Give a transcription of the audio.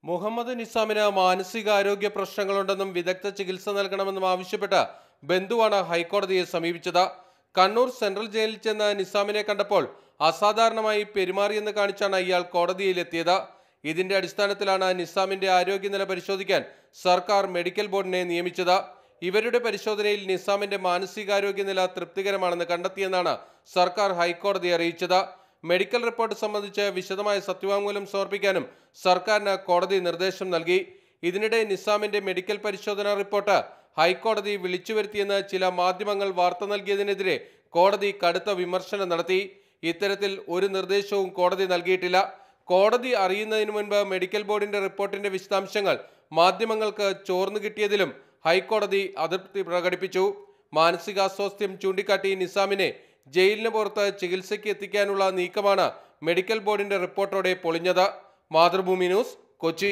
മുഹമ്മദ് നിസാമിന് മാനസികാരോഗ്യ പ്രശ്നങ്ങളുണ്ടെന്നും വിദഗ്ധ ചികിത്സ നൽകണമെന്നും ആവശ്യപ്പെട്ട് ബന്ധുവാണ് ഹൈക്കോടതിയെ സമീപിച്ചത്. കണ്ണൂർ സെൻട്രൽ ജയിലിൽ ചെന്ന് നിസാമിനെ കണ്ടപ്പോൾ അസാധാരണമായി പെരുമാറിയെന്ന് കാണിച്ചാണ് ഇയാൾ കോടതിയിലെത്തിയത്. ഇതിന്റെ അടിസ്ഥാനത്തിലാണ് നിസാമിന്റെ ആരോഗ്യനില പരിശോധിക്കാൻ സർക്കാർ മെഡിക്കൽ ബോർഡിനെ നിയമിച്ചത്. ഇവരുടെ പരിശോധനയിൽ നിസാമിന്റെ മാനസികാരോഗ്യനില തൃപ്തികരമാണെന്ന് കണ്ടെത്തിയെന്നാണ് സർക്കാർ ഹൈക്കോടതിയെ അറിയിച്ചത്. മെഡിക്കൽ റിപ്പോർട്ട് സംബന്ധിച്ച് വിശദമായ സത്യവാങ്മൂലം സമർപ്പിക്കാനും സർക്കാരിന് കോടതി നിർദ്ദേശം നൽകി. ഇതിനിടെ നിസാമിന്റെ മെഡിക്കൽ പരിശോധനാ റിപ്പോർട്ട് ഹൈക്കോടതി വിളിച്ചുവരുത്തിയെന്ന് ചില മാധ്യമങ്ങൾ വാർത്ത നൽകിയതിനെതിരെ കോടതി കടുത്ത വിമർശനം നടത്തി. ഇത്തരത്തിൽ ഒരു നിർദ്ദേശവും കോടതി നൽകിയിട്ടില്ല. കോടതി അറിയുന്നതിന് മുൻപ് മെഡിക്കൽ ബോർഡിന്റെ റിപ്പോർട്ടിന്റെ വിശദാംശങ്ങൾ മാധ്യമങ്ങൾക്ക് ചോർന്നു കിട്ടിയതിലും ഹൈക്കോടതി അതൃപ്തി പ്രകടിപ്പിച്ചു. മാനസികാസ്വാസ്ഥ്യം ചൂണ്ടിക്കാട്ടി നിസാമിനെ ജയിലിന് പുറത്ത് ചികിത്സയ്ക്ക് എത്തിക്കാനുള്ള നീക്കമാണ് മെഡിക്കൽ ബോർഡിന്റെ റിപ്പോർട്ടോടെ പൊളിഞ്ഞത്. മാതൃഭൂമി ന്യൂസ്, കൊച്ചി.